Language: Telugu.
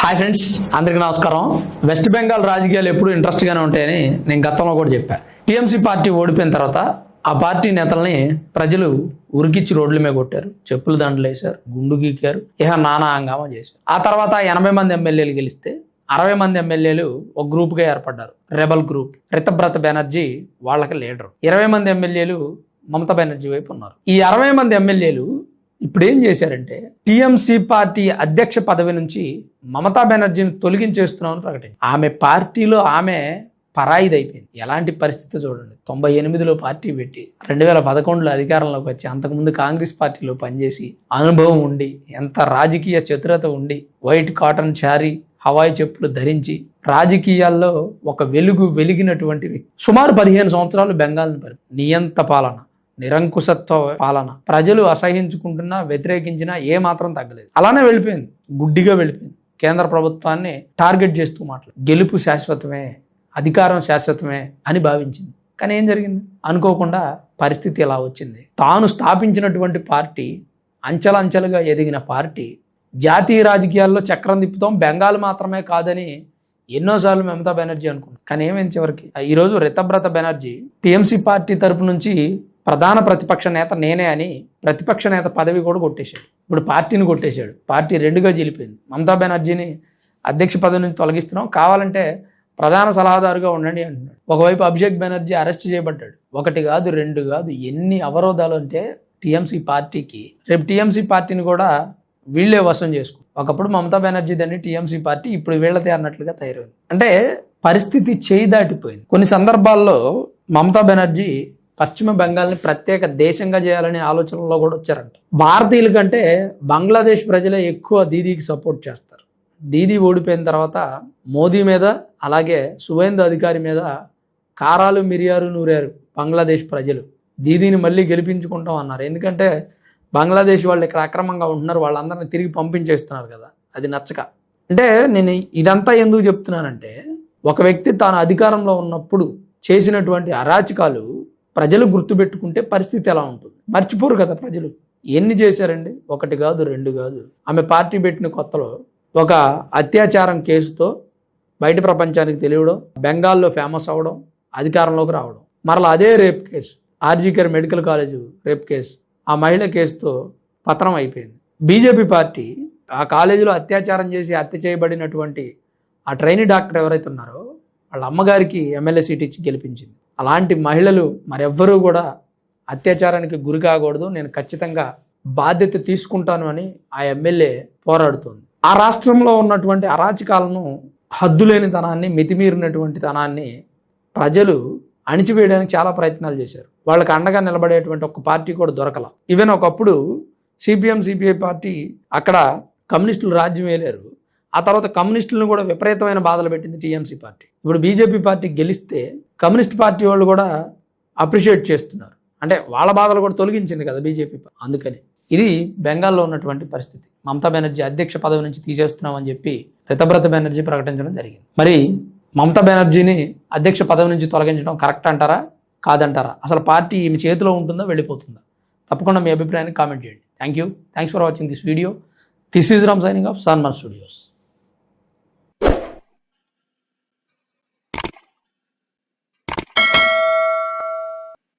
హాయ్ ఫ్రెండ్స్, అందరికీ నమస్కారం. వెస్ట్ బెంగాల్ రాజకీయాలు ఎప్పుడు ఇంట్రెస్ట్గానే ఉంటాయని నేను గతంలో కూడా చెప్పాను. టీఎంసీ పార్టీ ఓడిపోయిన తర్వాత ఆ పార్టీ నేతల్ని ప్రజలు ఉరికిచ్చి రోడ్ల మీద కొట్టారు, చెప్పులు దండలు వేశారు, గుండు గీకారు, నానా హంగామా చేశారు. ఆ తర్వాత 80 మంది ఎమ్మెల్యేలు గెలిస్తే 60 మంది ఎమ్మెల్యేలు ఒక గ్రూప్గా ఏర్పడ్డారు, రెబల్ గ్రూప్. రితబ్రత బెనర్జీ వాళ్ళకి లీడరు. 20 మంది ఎమ్మెల్యేలు మమతా బెనర్జీ వైపు ఉన్నారు. ఈ 60 మంది ఎమ్మెల్యేలు ఇప్పుడు ఏం చేశారంటే టీఎంసీ పార్టీ అధ్యక్ష పదవి నుంచి మమతా బెనర్జీని తొలగించేస్తున్నామని ప్రకటించారు. ఆమె పార్టీలో ఆమె పరాయిది అయిపోయింది. ఎలాంటి పరిస్థితి చూడండి. 98లో పార్టీ పెట్టి 2011లో అధికారంలోకి వచ్చి అంతకుముందు కాంగ్రెస్ పార్టీలో పనిచేసి అనుభవం ఉండి ఎంత రాజకీయ చతురత ఉండి వైట్ కాటన్ చారీ హవాయి చెప్పులు ధరించి రాజకీయాల్లో ఒక వెలిగినటువంటి సుమారు 15 సంవత్సరాలు బెంగాల్ని నియంత పాలన, నిరంకుశత్వ పాలన, ప్రజలు అసహించుకుంటున్నా వ్యతిరేకించినా ఏ మాత్రం తగ్గలేదు. అలానే వెళ్ళిపోయింది, గుడ్డిగా వెళ్ళిపోయింది. కేంద్ర ప్రభుత్వాన్ని టార్గెట్ చేస్తూ గెలుపు శాశ్వతమే, అధికారం శాశ్వతమే అని భావించింది. కానీ ఏం జరిగింది? అనుకోకుండా పరిస్థితి ఎలా వచ్చింది? తాను స్థాపించినటువంటి పార్టీ, అంచెలంచెలుగా ఎదిగిన పార్టీ, జాతీయ రాజకీయాల్లో చక్రం తిప్పుతాం, బెంగాల్ మాత్రమే కాదని ఎన్నోసార్లు మమతా బెనర్జీ అనుకుంది. కానీ ఏమైంది చివరికి? ఈరోజు రితబ్రత బెనర్జీ టీఎంసీ పార్టీ తరపు నుంచి ప్రధాన ప్రతిపక్ష నేత నేనే అని ప్రతిపక్ష నేత పదవి కూడా కొట్టేశాడు. ఇప్పుడు పార్టీని కొట్టేశాడు. పార్టీ రెండుగా చీలిపోయింది. మమతా బెనర్జీని అధ్యక్ష పదవి నుంచి తొలగిస్తున్నాం, కావాలంటే ప్రధాన సలహాదారుగా ఉండండి అంటున్నాడు. ఒకవైపు అభిషేక్ బెనర్జీ అరెస్ట్ చేయబడ్డాడు. 1 కాదు 2 కాదు, ఎన్ని అవరోధాలు అంటే టీఎంసీ పార్టీకి. రేపు టీఎంసీ పార్టీని కూడా వీళ్లే వశం చేసుకో. ఒకప్పుడు మమతా బెనర్జీ దాన్ని టీఎంసీ పార్టీ, ఇప్పుడు వీళ్ళదే అన్నట్లుగా తయారైంది. అంటే పరిస్థితి చేయి దాటిపోయింది. కొన్ని సందర్భాల్లో మమతా బెనర్జీ పశ్చిమ బెంగాల్ని ప్రత్యేక దేశంగా చేయాలనే ఆలోచనలో కూడా వచ్చారంట. భారతీయుల కంటే బంగ్లాదేశ్ ప్రజలే ఎక్కువ దీదీకి సపోర్ట్ చేస్తారు. దీదీ ఓడిపోయిన తర్వాత మోదీ మీద, అలాగే సువేందు అధికారి మీద కారాలు మిరియారు నూరారు బంగ్లాదేశ్ ప్రజలు. దీదీని మళ్ళీ గెలిపించుకుంటాం అన్నారు. ఎందుకంటే బంగ్లాదేశ్ వాళ్ళు ఇక్కడ అక్రమంగా ఉంటున్నారు, వాళ్ళందరినీ తిరిగి పంపించేస్తున్నారు కదా, అది నచ్చక. అంటే నేను ఇదంతా ఎందుకు చెప్తున్నానంటే, ఒక వ్యక్తి తాను అధికారంలో ఉన్నప్పుడు చేసినటువంటి అరాచకాలు ప్రజలు గుర్తుపెట్టుకుంటే పరిస్థితి ఎలా ఉంటుంది? మర్చిపోరు కదా ప్రజలు. ఎన్ని చేశారండి? 1 కాదు 2 కాదు. ఆమె పార్టీ పెట్టిన కొత్తలో ఒక అత్యాచారం కేసుతో బయట ప్రపంచానికి తెలియడం, బెంగాల్లో ఫేమస్ అవ్వడం, అధికారంలోకి రావడం. మరలా అదే rape case, RG Kar medical college rape case, ఆ మహిళ కేసుతో పతనం అయిపోయింది. బీజేపీ పార్టీ ఆ కాలేజీలో అత్యాచారం చేసి హత్య చేయబడినటువంటి ఆ ట్రైనీ డాక్టర్ ఎవరైతే ఉన్నారో వాళ్ళ అమ్మగారికి ఎమ్మెల్యే సీట్ ఇచ్చి గెలిపించింది. అలాంటి మహిళలు మరెవ్వరూ కూడా అత్యాచారానికి గురి కాకూడదు, నేను ఖచ్చితంగా బాధ్యత తీసుకుంటాను అని ఆ ఎమ్మెల్యే పోరాడుతోంది. ఆ రాష్ట్రంలో ఉన్నటువంటి అరాచకాలను, హద్దులేని తనాన్ని, మితిమీరినటువంటి తనాన్ని ప్రజలు అణిచివేయడానికి చాలా ప్రయత్నాలు చేశారు. వాళ్ళకి అండగా నిలబడేటువంటి ఒక పార్టీ కూడా దొరకల. ఈవెన్ ఒకప్పుడు సిపిఎం సిపిఐ పార్టీ అక్కడ కమ్యూనిస్టులు రాజ్యం వేయలేరు. ఆ తర్వాత కమ్యూనిస్టులను కూడా విపరీతమైన బాధలు పెట్టింది టీఎంసీ పార్టీ. ఇప్పుడు బీజేపీ పార్టీ గెలిస్తే కమ్యూనిస్ట్ పార్టీ వాళ్ళు కూడా అప్రిషియేట్ చేస్తున్నారు. అంటే వాళ్ళ బాధలు కూడా తొలగించింది కదా బీజేపీ. అందుకని ఇది బెంగాల్లో ఉన్నటువంటి పరిస్థితి. మమతా బెనర్జీ అధ్యక్ష పదవి నుంచి తీసేస్తున్నామని చెప్పి రితబ్రత బెనర్జీ ప్రకటించడం జరిగింది. మరి మమతా బెనర్జీని అధ్యక్ష పదవి నుంచి తొలగించడం కరెక్ట్ అంటారా, కాదంటారా? అసలు పార్టీ ఈమె చేతిలో ఉంటుందా, వెళ్ళిపోతుందా? తప్పకుండా మీ అభిప్రాయాన్ని కామెంట్ చేయండి. Thanks for watching this video. This is Ram signing off సన్మన్ studios.